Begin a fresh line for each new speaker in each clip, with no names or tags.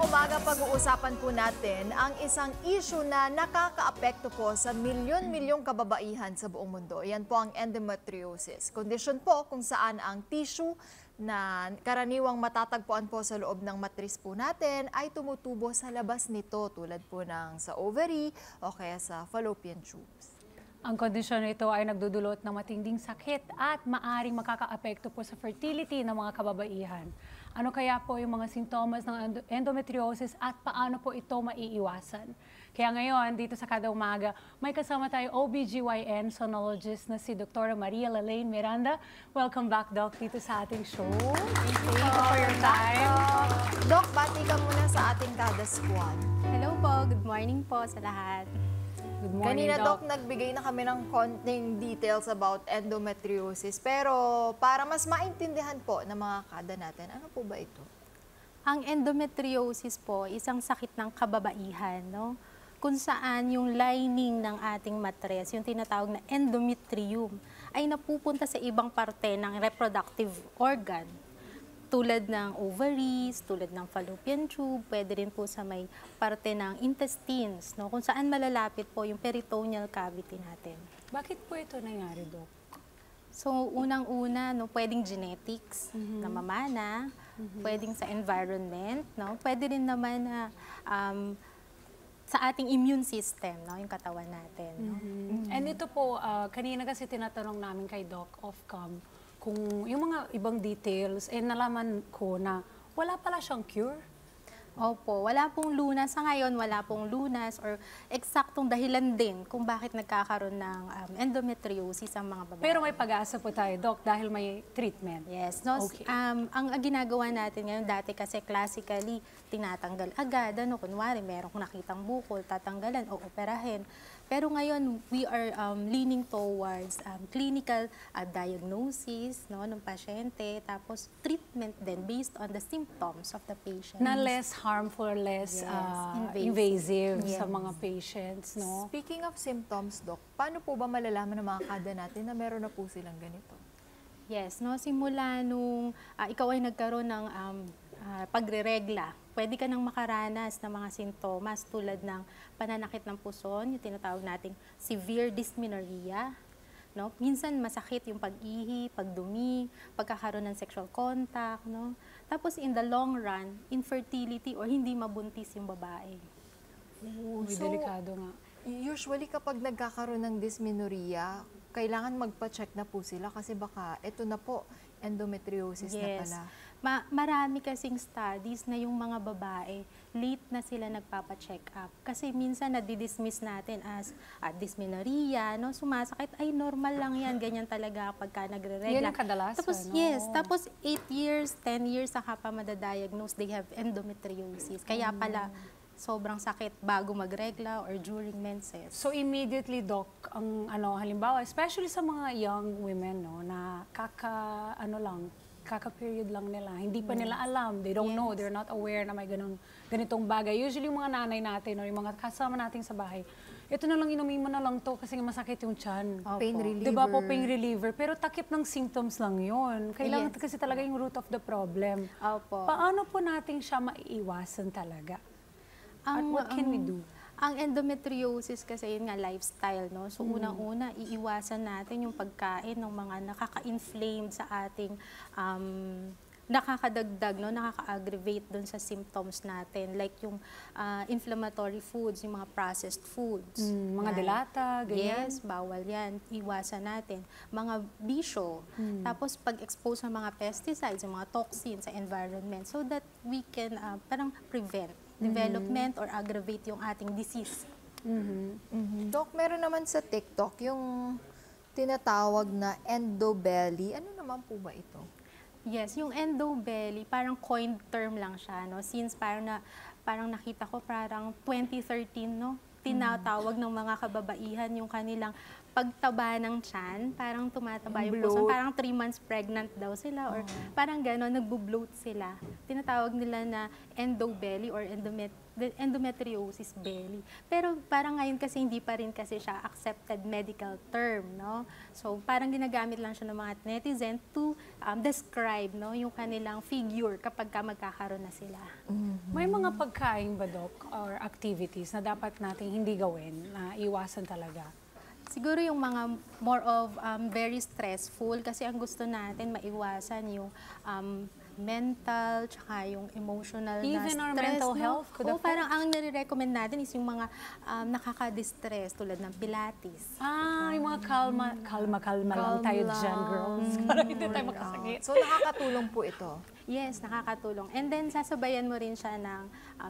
umaga pag-uusapan po natin ang isang issue na nakakaapekto po sa milyon-milyong kababaihan sa buong mundo. Yan po ang endometriosis. Kondisyon po kung saan ang tissue na karaniwang matatagpuan po sa loob ng matris po natin ay tumutubo sa labas nito tulad po ng sa ovary o kaya sa fallopian tubes.
Ang kondisyon nito ay nagdudulot ng matinding sakit at maaring makakaapekto po sa fertility ng mga kababaihan. Ano kaya po yung mga sintomas ng endometriosis at paano po ito maiiwasan? Kaya ngayon, dito sa Kada Umaga, may kasama tayo OBGYN sonologist na si Dr. Maria Lalaine Miranda. Welcome back, Doc, dito sa ating show. Thank you for your time.
Doc, bati ka muna sa ating Kada Squad.
Hello po, good morning po sa lahat.
Good morning,
Kanina, Doc, nagbigay na kami ng konting details about endometriosis. Pero para mas maintindihan po ng mga kada natin, ano po ba ito?
Ang endometriosis po, isang sakit ng kababaihan, no? Kung saan yung lining ng ating matres, yung tinatawag na endometrium, ay napupunta sa ibang parte ng reproductive organ. Tulad ng ovaries, tulad ng fallopian tube, pwede rin po sa may parte ng intestines, no? Kung saan malalapit po yung peritoneal cavity natin.
Bakit po ito nangyari, Doc?
So, unang-una, no, pwedeng genetics na mamana, pwedeng sa environment, no? Pwede rin naman na sa ating immune system, no, yung katawan natin. No?
And ito po, kanina kasi tinatanong namin kay Doc off-cam, kung yung mga ibang details, nalaman ko na wala pala siyang cure.
Opo, wala pong lunas. Sa ngayon, wala pong lunas or eksaktong dahilan din kung bakit nagkakaroon ng endometriosis ang mga babae.
Pero may pag-asa po tayo, Doc, dahil may treatment.
Yes. No,
Okay.
ang ginagawa natin ngayon, dati kasi classically, tinatanggal agad. Ano, kunwari, merong nakitang bukol, tatanggalan o operahin. Pero ngayon, we are leaning towards clinical diagnosis, no, ng pasyente, tapos treatment din based on the symptoms of the patient.
Na less harmful, less
Yes,
invasive
Yes.
sa mga patients, no?
Speaking of symptoms, Doc, paano po ba malalaman ng mga kada natin na meron na po silang ganito?
Yes, no, simula nung ikaw ay nagkaroon ng pagre-regla, pwede ka nang makaranas ng mga sintomas tulad ng pananakit ng puson, yung tinatawag nating severe dysmenorrhea. No? Minsan masakit yung pag-ihi, pagdumi, pagkakaroon ng sexual contact. No? Tapos in the long run, infertility or hindi mabuntis yung babae.
May delikado nga.
Usually kapag nagkakaroon ng dysmenorrhea, kailangan magpa-check na po sila kasi baka ito na po, endometriosis na pala.
Marami kasing studies na yung mga babae, late na sila nagpapa-check up. Kasi minsan nadidismiss natin as dysmenorrhea, no? Sumasakit, ay normal lang yan, ganyan talaga pagka nagre-regla.
Yan ang kadalasan,
Tapos,
no?
yes, tapos 8 years, 10 years, saka pa madadiagnose, they have endometriosis. Kaya pala, sobrang sakit bago magregla or during menses.
So immediately, Doc, ang halimbawa, especially sa mga young women, no, na kaka-period lang nila. Hindi pa nila alam. They don't know. They're not aware na may ganitong bagay. Usually, yung mga nanay natin or yung mga kasama natin sa bahay, ito na lang, inumin mo na lang to kasi masakit yung tiyan.
Pain reliever.
Diba po, pain reliever. Pero takip ng symptoms lang yun. Kailangan kasi talaga yung root of the problem.
Opo.
Paano po natin siya maiiwasan talaga? At what can we do?
Ang endometriosis kasi yun nga lifestyle, no? So unang-una, iiwasan natin yung pagkain ng mga nakaka-inflame sa ating nakakadagdag, no? Nakaka-aggravate dun sa symptoms natin. Like yung inflammatory foods, yung mga processed foods.
Mga
Yan.
delata, ganyan?
Yes, bawal yan. Iwasan natin. Mga bisyo. Tapos pag-expose sa mga pesticides, yung mga toxins sa environment so that we can parang prevent development or aggravate yung ating disease.
Doc, meron naman sa TikTok yung tinatawag na endobelly. Ano naman po ba ito?
Yes, yung endobelly, parang coined term lang siya, no? Since parang nakita ko parang 2013, no? Tinatawag ng mga kababaihan yung kanilang pagtaba ng tiyan, parang tumataba yung
Bloat.
puso, parang 3 months pregnant daw sila or parang gano'n, nagbo-bloat sila. Tinatawag nila na endobelly or endometriosis belly. Pero parang ngayon kasi hindi pa rin kasi siya accepted medical term, no? So parang ginagamit lang siya ng mga netizen to describe, no, yung kanilang figure kapag ka magkakaroon na sila.
May mga pagkain ba, Doc, or activities na dapat nating hindi gawin, na iwasan talaga?
Siguro yung mga more of very stressful kasi ang gusto natin maiwasan yung mental tsaka yung emotional
Even
na
our
stress.
mental health could
Oo,
affect?
parang ang nire-recommend natin is yung mga nakaka-distress tulad ng Pilates.
Yung mga kalma lang tayo dyan, girls. Para hindi tayo makasakit.
So nakakatulong po ito.
Yes, nakakatulong. And then sasabayan mo rin siya ng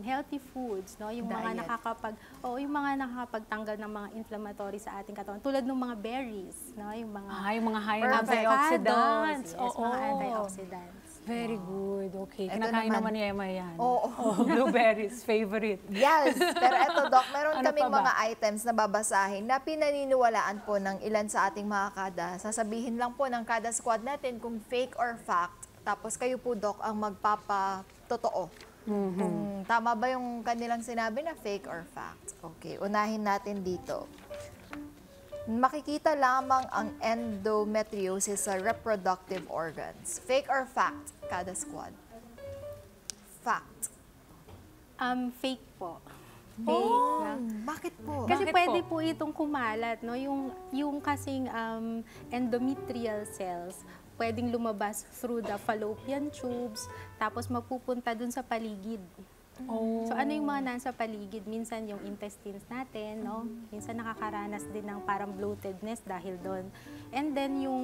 healthy foods, no? Yung mga
Diet.
yung mga nakakapagtanggal ng mga inflammatory sa ating katawan, tulad ng mga berries, no? Yung mga
Yung mga high in
Perfect.
antioxidants.
Yes, mga antioxidants.
Very good. Okay.
Ito
Kinakain
naman.
naman ni Emma yan.
Oo.
Blueberries, favorite.
Yes, pero eto Doc, meron
Ano
kaming
pa ba?
mga items na babasahin na pinaniniwalaan po ng ilan sa ating mga kada. Sasabihin lang po ng kada squad natin kung fake or fact. Tapos kayo po Doc ang magpapatotoo. Kung tama ba yung kanilang sinabi na fake or fact. Okay, unahin natin dito. Makikita lamang ang endometriosis sa reproductive organs. Fake or fact, kada squad? Fact.
Fake po.
Oh,
no?
bakit po?
Kasi
Bakit
pwede
po?
po itong kumalat, no? Yung kasing endometrial cells, pwedeng lumabas through the fallopian tubes, tapos mapupunta dun sa paligid.
Oh.
So ano yung mga nasa paligid? Minsan yung intestines natin, no? Minsan nakakaranas din ng parang bloatedness dahil doon. And then yung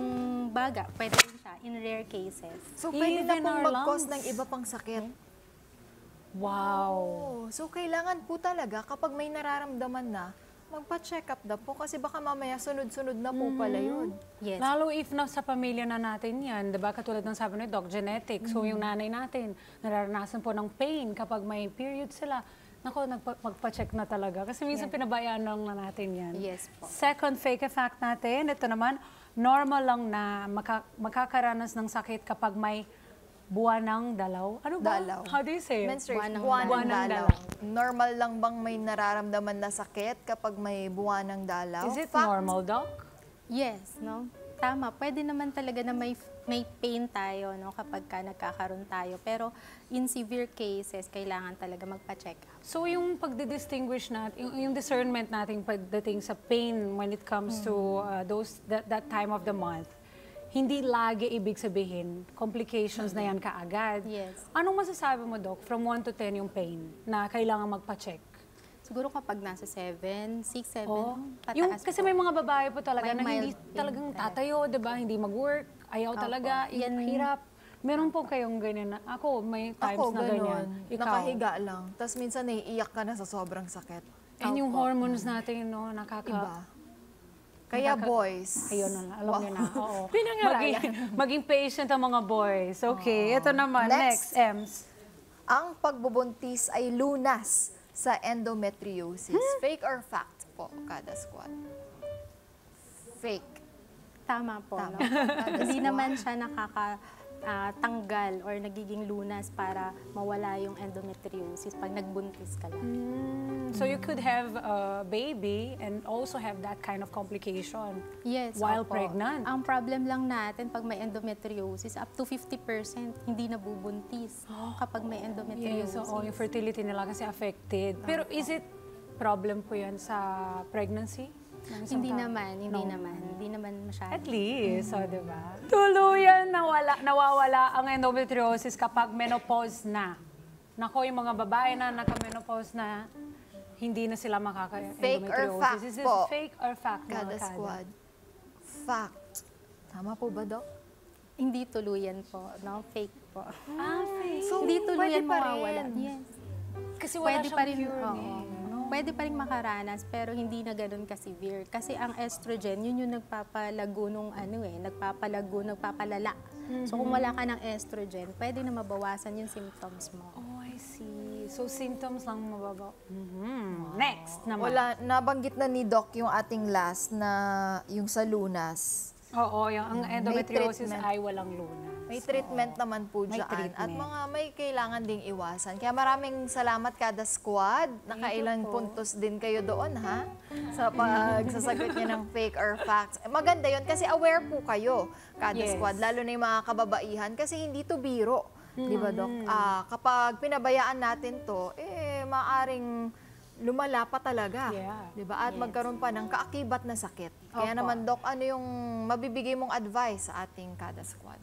baga, pwede rin siya in rare cases.
So, pwede na
Even
pong
our
mag-cause
lungs.
ng iba pang sakit.
Wow.
Oh, so, kailangan po talaga kapag may nararamdaman na, magpa-check up na po kasi baka mamaya sunod-sunod na po pala yun.
Yes.
Lalo if na sa pamilya na natin yan, diba? Katulad ng sabi ni Doc, genetic. So yung nanay natin, nararanasan po ng pain kapag may period sila. Nako, magpa-check na talaga. Kasi minsan pinabayaan lang na natin yan.
Yes po.
Second fake fact natin, ito naman, normal lang na makakaranas ng sakit kapag may buwanang dalaw. Ano ba?
Dalaw.
How do you say it?
Menstruation,
Buwanang
buwanang
dalaw.
dalaw. Normal lang bang may nararamdaman na sakit kapag may buwanang dalaw?
Is it
Fact.
normal, Doc?
Yes, no? Tama. Pwede naman talaga na may pain tayo, no? Kapag ka nagkakaroon tayo. Pero in severe cases, kailangan talaga magpa-check up.
So yung pagdi-distinguish natin, yung discernment natin pagdating sa pain when it comes to that time of the month, hindi lagi ibig sabihin complications na yan kaagad.
Yes.
Anong masasabi mo, Doc, from 1 to 10 yung pain na kailangan magpa-check?
Siguro kapag nasa 7, 6, 7, pataas
Yung, kasi
po.
may mga babae po talaga
May
na hindi
mild pain
talagang
talaga.
tatayo, diba? Hindi mag-work, ayaw
Opo.
talaga,
Yan.
hirap. Meron po kayong ganyan na, ako may times
Ako,
na ganyan.
ganun.
Ikaw.
Nakahiga lang. Tapos minsan naiiyak ka na sa sobrang sakit.
And yung
Opo.
hormones natin, no,
Iba. Kaya boys.
Ayun na, alam niyo na. Oo.
Pinangaralan.
Maging patient ang mga boys. Okay, ito naman.
Next.
Next, Ems.
Ang pagbubuntis ay lunas sa endometriosis. Fake or fact po, kada squad? Fake.
Tama po,
Tama.
no? Hindi naman siya nakakatanggal or nagiging lunas para mawala yung endometriosis pag nagbuntis ka lang.
So you could have a baby and also have that kind of complication.
Yes,
While
opo.
pregnant.
Ang problem lang natin pag may endometriosis, up to 50% hindi nabubuntis kapag may
Yes,
endometriosis.
so yung fertility nila kasi affected. Pero is it problem po yan sa pregnancy? ng isang
Hindi
tao?
naman,
No.
hindi naman masyado.
At least, so, di ba? Tuluyan nawawala ang endometriosis kapag menopause na. Nako, yung mga babae na naka-menopause na, hindi na sila
Fake or
makaka-endometriosis.
fact
Is this
po?
fake or fact, mga
Kada
kada?
squad. Fact. Tama po ba, Doc?
Hindi tuluyan po, no? Fake po.
Fake.
So,
Hindi
pwede
tuluyan
pa
mawawala.
rin.
Yes.
Kasi wala
Pwede
siyang
pa rin,
cure
oo.
eh, no?
Pwede pa rin makaranas, pero hindi na ganun ka-severe. Kasi ang estrogen, yun yung nagpapalago nung nagpapalala. So kung wala ka ng estrogen, pwede na mabawasan yung symptoms mo.
Oh, I see. So symptoms lang mababa. Next naman.
Wala, nabanggit na ni Doc yung ating last na yung sa lunas.
Oo, yung ang endometriosis
treatment.
ay walang lunas.
May treatment naman po
may
dyan.
treatment.
At mga may kailangan ding iwasan. Kaya maraming salamat kada squad. Nakailang puntos din kayo doon, ha? Sa pagsasagot niya ng fake or facts. Maganda yon kasi aware po kayo kada
Yes.
squad. Lalo na yung mga kababaihan kasi hindi to biro. Di ba, Doc? Kapag pinabayaan natin to, maaring lumala pa talaga.
Yeah.
Di ba? At magkaroon pa ng kaakibat na sakit. Kaya
Opo.
naman, Doc, ano yung mabibigay mong advice sa ating kada squad?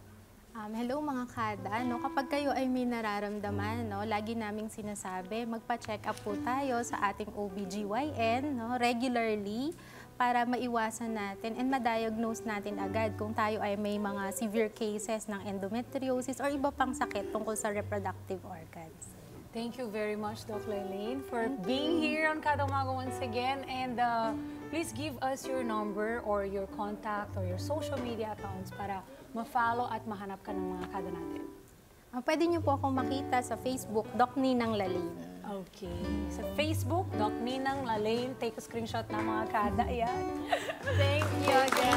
Hello mga kada, kapag kayo ay may nararamdaman, lagi naming sinasabi, magpa-check up po tayo sa ating OBGYN regularly para maiwasan natin and ma-diagnose natin agad kung tayo ay may mga severe cases ng endometriosis or iba pang sakit tungkol sa reproductive organs.
Thank you very much, Doc Laylene, for being here on Kada Umaga once again. And please give us your number or your contact or your social media accounts para ma-follow at mahanap ka ng mga kada natin.
Pwede niyo po akong makita sa Facebook, Doc Ninang Laylene.
Okay. Sa Facebook, Doc Ninang Laylene. Take a screenshot ng mga kada. Ayan.
Thank you again.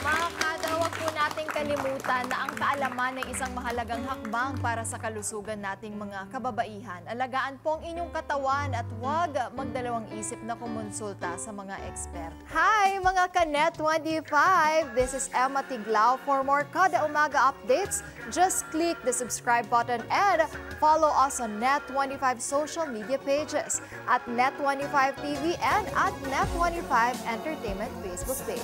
Mga kada, huwag po nating kalimutan na ang kaalaman ay isang mahalagang hakbang para sa kalusugan nating mga kababaihan. Alagaan po ang inyong katawan at huwag magdalawang isip na kumonsulta sa mga expert. Hi mga Kanet 25! This is Emma Tiglao. For more Kada Umaga updates, just click the subscribe button and follow us on Net25 social media pages at Net25 TV and at Net25 Entertainment Facebook page.